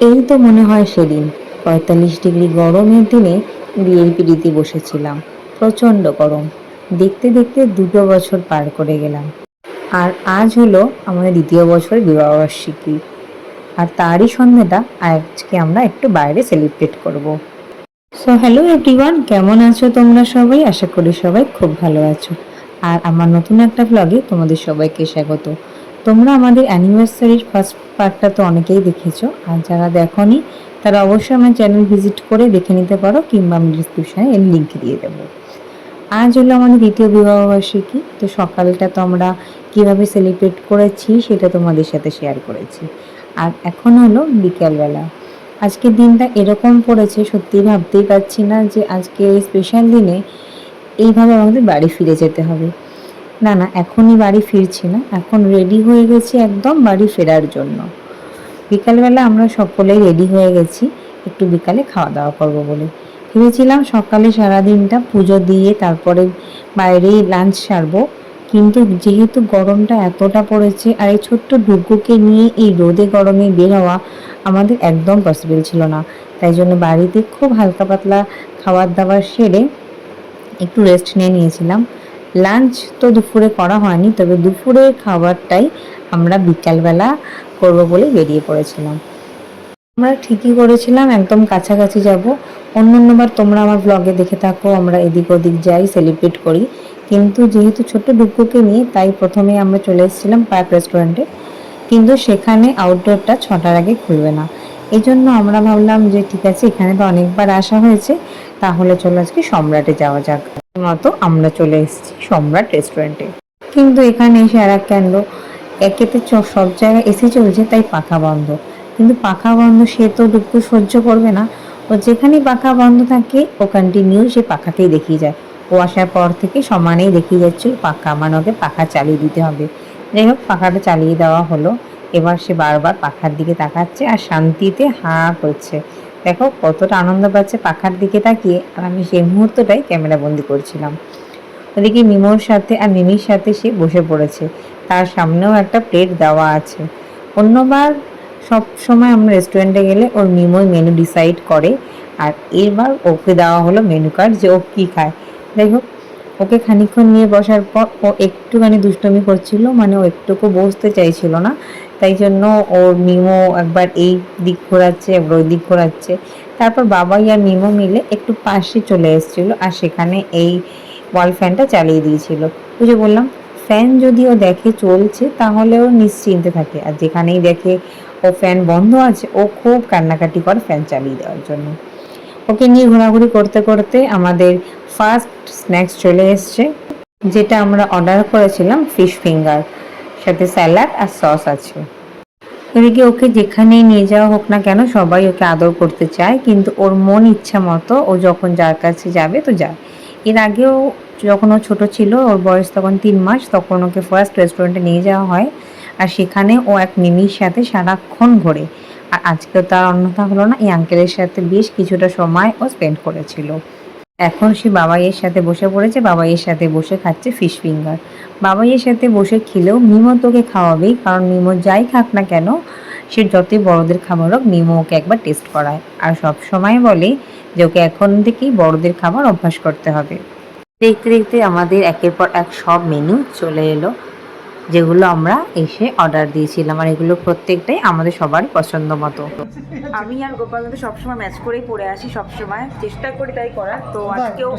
এই তো মনে হয় সেদিন ৪৫ ডিগ্রি গরমের দিনে বিয়ের পিড়িতে বসেছিলাম। প্রচণ্ড গরম। দেখতে দেখতে ২ বছর পার করে গেলাম। আর আজ হলো আমাদের ২য় বছরের বিবাহবার্ষিকী। আর তারই সন্ধ্যাটা আজকে আমরা একটু বাইরে সেলিব্রেট করব। সো হ্যালো এভরিওয়ান, কেমন আছো তোমরা সবাই? আশা করি সবাই খুব ভালো আছো। আর আমার নতুন একটা ব্লগে তোমাদের সবাইকে স্বাগত। তোমরা আমাদের অ্যানিভার্সারির ফার্স্ট পার্টটা তো অনেকেই দেখেছো, আর যারা দেখোনি তারা অবশ্যই আমার চ্যানেল ভিজিট করে দেখে নিতে পারো, কিংবা আমি ডিসক্রিপশানে এর লিঙ্ক দিয়ে দেবো। আজ হলো আমাদের ২য় বিবাহবার্ষিকী। তো সকালটা তো আমরা কীভাবে সেলিব্রেট করেছি সেটা তোমাদের সাথে শেয়ার করেছি। আর এখন হলো বিকেলবেলা। আজকের দিনটা এরকম পড়েছে, সত্যি ভাবতেই পারছি না যে আজকে এই স্পেশাল দিনে এইভাবে আমাদের বাড়ি ফিরে যেতে হবে। না না, এখনই বাড়ি ফিরছি না, এখন রেডি হয়ে গেছি একদম বাড়ি ফেরার জন্য। বিকালবেলা আমরা সকলেই রেডি হয়ে গেছি একটু বিকালে খাওয়া দাওয়া করবো বলে। ভেবেছিলাম সকালে সারাদিনটা পুজো দিয়ে তারপরে বাইরেই লাঞ্চ সারবো, কিন্তু যেহেতু গরমটা এতটা পড়েছে আর এই ছোট্ট ডুগুকে নিয়ে এই রোদে গরমে বের হওয়া আমাদের একদম পসিবল ছিল না। তাই জন্য বাড়িতে খুব হালকা পাতলা খাবার দাবার সেরে একটু রেস্ট নিয়ে নিয়েছিলাম। লাঞ্চ তো দুপুরে করা হয়নি, তবে দুপুরের খাবারটাই আমরা বিকালবেলা করবো বলে বেরিয়ে পড়েছিলাম। আমরা ঠিকই করেছিলাম, একদম কাছাকাছি যাব। অন্যান্যবার তোমরা আমার ব্লগে দেখে থাকো আমরা এদিক ওদিক যাই, সেলিব্রেট করি, কিন্তু যেহেতু ছোট্ট ডুগ্গুকে নিয়ে তাই প্রথমে আমরা চলে এসেছিলাম পার্ক রেস্টুরেন্টে। কিন্তু সেখানে আউটডোরটা 6টার আগে খুলবে না। এই জন্য আমরা ভাবলাম যে ঠিক আছে, এখানে তো অনেকবার আসা হয়েছে, তাহলে চলো আজকে সম্রাটে যাওয়া যাক। মতো আমরা চলে এসেছি সম্রাট রেস্টুরেন্টে। কিন্তু এখানে এসে আর এক কাণ্ড, একেতে সব জায়গায় এসি চলছে তাই পাখা বন্ধ। কিন্তু পাখা বন্ধ সে তো ডুগ্গু সহ্য করবে না। ও যেখানেই পাখা বন্ধ থাকে ও কন্টিনিউ সে পাখাকেই দেখিয়ে যায়। ও আসার পর থেকে সমানেই দেখিয়ে যাচ্ছিল পাখা, মানে ওকে পাখা চালিয়ে দিতে হবে। যাই হোক, পাখাটা চালিয়ে দেওয়া হলো। এবার সে বারবার পাখার দিকে তাকাচ্ছে আর শান্তিতে হাঁ করছে। দেখো কতটা আনন্দ পাচ্ছে পাখার দিকে তাকিয়ে, আর আমি সেই মুহূর্তটাই ক্যামেরা বন্দি করছিলাম। ওদিকে মিমোর সাথে আর মিমির সাথে সে বসে পড়েছে, তার সামনেও একটা প্লেট দেওয়া আছে। অন্যবার সব সময় আমরা রেস্টুরেন্টে গেলে ওর মিমোই মেনু ডিসাইড করে, আর এবার ওকে দেওয়া হলো মেনু কার্ড যে ও কী খায়। যাই হোক, ওকে খানিকক্ষণ নিয়ে বসার পর ও একটুখানি দুষ্টুমি করছিল, মানে ও একটুকু বসতে চাইছিল না। তাই জন্য ওর মিমো একবার এই দিক ঘোরাচ্ছে, একবার ওই দিক ঘোরাচ্ছে। তারপর বাবাই আর মিমো মিলে একটু পাশে চলে এসেছিলো আর সেখানে এই ওয়াল ফ্যানটা চালিয়ে দিয়েছিল। ওই যে বললাম, ফ্যান যদি ও দেখে চলছে তাহলে ও নিশ্চিন্তে থাকে, আর যেখানেই দেখে ও ফ্যান বন্ধ আছে ও খুব কান্নাকাটি করে ফ্যান চালিয়ে দেওয়ার জন্য। ওকে নিয়ে ঘোরাঘুরি করতে করতে আমাদের ফার্স্ট স্ন্যাক্স চলে এসছে, যেটা আমরা অর্ডার করেছিলাম ফিশ ফিঙ্গার, সাথে স্যালাড আর সস আছে। এদিকে ওকে যেখানেই নিয়ে যাওয়া হোক না কেন সবাই ওকে আদর করতে চায়, কিন্তু ওর মন ইচ্ছা মতো ও যখন যার কাছে যাবে তো যায়। এর আগেও যখন ও ছোটো ছিল, ওর বয়স তখন 3 মাস, তখন ওকে ফার্স্ট রেস্টুরেন্টে নিয়ে যাওয়া হয়, আর সেখানে ও এক মিমির সাথে সারাক্ষণ ঘোরে। আর আজকেও তার অন্যথা হলো না, এই আঙ্কেলের সাথে বেশ কিছুটা সময় ও স্পেন্ড করেছিল। এখন সে বাবাইয়ের সাথে বসে পড়েছে, বাবাইয়ের সাথে বসে খাচ্ছে ফিশ ফিঙ্গার। বাবাইয়ের সাথে বসে খেলেও মিমো তোকে খাওয়াবেই, কারণ মিমো যাই খাক না কেন, সে যতই বড়দের খাবার হোক মিমো ওকে একবার টেস্ট করায়, আর সব সময় বলে যে ওকে এখন থেকেই বড়দের খাবার অভ্যাস করতে হবে। দেখতে দেখতে আমাদের একের পর এক সব মেনু চলে এলো, যেগুলো আমরা এসে অর্ডার দিয়েছিলাম, আর এগুলো প্রত্যেকটাই আমাদের সবার পছন্দ মতো। আমি আর গোপাল তো সবসময় ম্যাচ করেই পরে আসি, সবসময় চেষ্টা করি তাই করার। তো আজকেও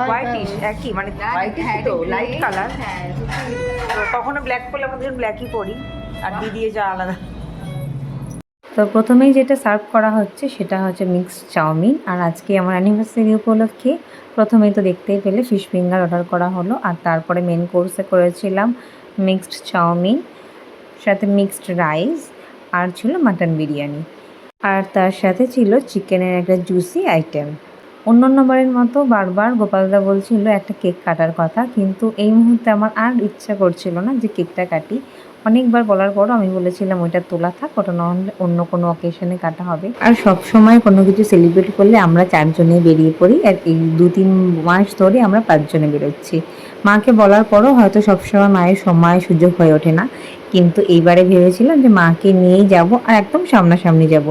হোয়াইটিশ একই, মানে হোয়াইটিশ তো লাইট কালার। কখনো ব্ল্যাক পরলে আমাদের ব্ল্যাকই পরি, আর দিদিয়ে যা আলাদা। তো প্রথমেই যেটা সার্ভ করা হচ্ছে সেটা হচ্ছে মিক্সড চাউমিন, আর আজকে আমার অ্যানিভার্সারি উপলক্ষে প্রথমেই তো দেখতেই পেলে ফিশ ফিঙ্গার অর্ডার করা হলো, আর তারপরে মেন কোর্সে করেছিলাম মিক্সড চাউমিন, সাথে মিক্সড রাইস, আর ছিল মাটন বিরিয়ানি, আর তার সাথে ছিল চিকেনের একটা জুসি আইটেম। অন্য বারের মতো বারবার গোপালদা বলছিল একটা কেক কাটার কথা, কিন্তু এই মুহূর্তে আমার আর ইচ্ছা করছিল না যে কেকটা কাটি। অনেকবার বলার পরও আমি বলেছিলাম ওইটা তোলা থাক, ওটা নাহলে অন্য কোনো অকেশনে কাটা হবে। আর সব সময় কোনো কিছু সেলিব্রেট করলে আমরা 4জনে বেরিয়ে পড়ি, আর এই 2-3 মাস ধরে আমরা 5জনে বেরোচ্ছি। মাকে বলার পরও হয়তো সবসময় মায়ের সময় সুযোগ হয়ে ওঠে না, কিন্তু এইবারে ভেবেছিলাম যে মাকে নিয়েই যাব আর একদম সামনাসামনি যাব,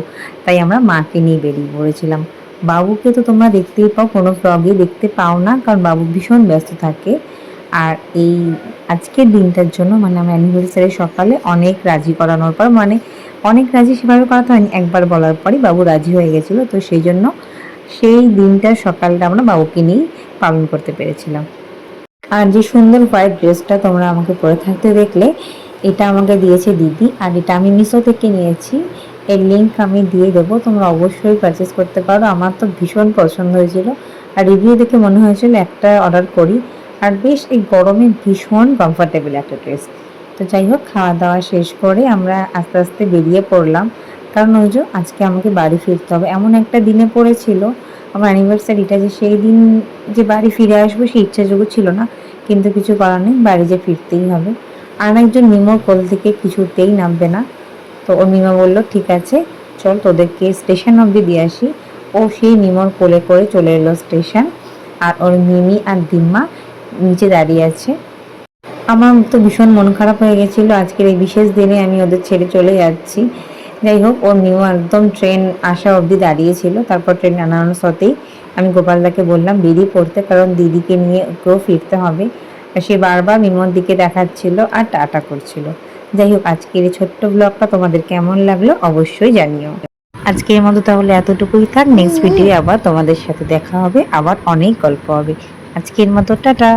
তাই আমরা মাকে নিয়ে বেরিয়ে পড়েছিলাম। বাবুকে তো তোমরা দেখতেই পাও, কোনো ব্লগে দেখতে পাও না, কারণ বাবু ভীষণ ব্যস্ত থাকে। আর এই আজকের দিনটার জন্য মানে আমার অ্যানিভার্সারি সকালে অনেক রাজি করানোর পর, মানে অনেক রাজি সেভাবে করাতে হয়নি, একবার বলার পরই বাবু রাজি হয়ে গেছিলো, তো সেই জন্য সেই দিনটার সকালটা আমরা বাবুকে নিয়েই পালন করতে পেরেছিলাম। আর যে সুন্দর হোয়াইট ড্রেসটা তোমরা আমাকে পরে থাকতে দেখলে, এটা আমাকে দিয়েছে দিদি, আর এটা আমি মিশো থেকে নিয়েছি। এর লিঙ্ক আমি দিয়ে দেবো, তোমরা অবশ্যই পারচেস করতে পারো। আমার তো ভীষণ পছন্দ হয়েছিল, আর রিভিউ দেখে মনে হয়েছিল একটা অর্ডার করি। আর বেশ এই গরমে ভীষণ কমফোর্টেবল একটা ড্রেস। তো যাই হোক, খাওয়া দাওয়া শেষ করে আমরা আস্তে আস্তে বেরিয়ে পড়লাম, কারণ ওই যে আজকে আমাকে বাড়ি ফিরতে হবে, এমন একটা দিনে পড়েছিল আমার অ্যানিভার্সারিটা, যে সেই দিন যে বাড়ি ফিরে আসবো সেই ইচ্ছাটুকু ছিল না, কিন্তু কিছু করার নেই, বাড়ি যে ফিরতেই হবে। আর একজন মিমোর কোল থেকে কিছুতেই নামবে না, তো ও মিমা বললো ঠিক আছে চল তোদেরকে স্টেশন অবধি দিয়ে আসি। ও সেই মিমোর কোলে করে চলে এলো স্টেশন, আর ওর মিমি আর দিম্মা নিচে দাঁড়িয়ে আছে। আমার তো ভীষণ মন খারাপ হয়ে গেছিলো, আজকের এই বিশেষ দিনে আমি ওদের ছেড়ে চলে যাচ্ছি। যাই হোক, ওর মিমো একদম ট্রেন আসা অবধি দাঁড়িয়েছিল, তারপর ট্রেন আনানোর সাথেই আমি গোপালদাকে বললাম বেরিয়ে পড়তে, কারণ দিদিকে নিয়ে ওকেও ফিরতে হবে। আর সে বারবার মিমোর দিকে দেখাচ্ছিল আর টাটা করছিল। যাই হোক, আজকের এই ছোট্ট ব্লগটা তোমাদের কেমন লাগলো অবশ্যই জানিও। আজকের মতো তাহলে এতটুকুই থাক, নেক্সট ভিডিও আবার তোমাদের সাথে দেখা হবে, আবার অনেক গল্প হবে। আজকের মতো টাটা।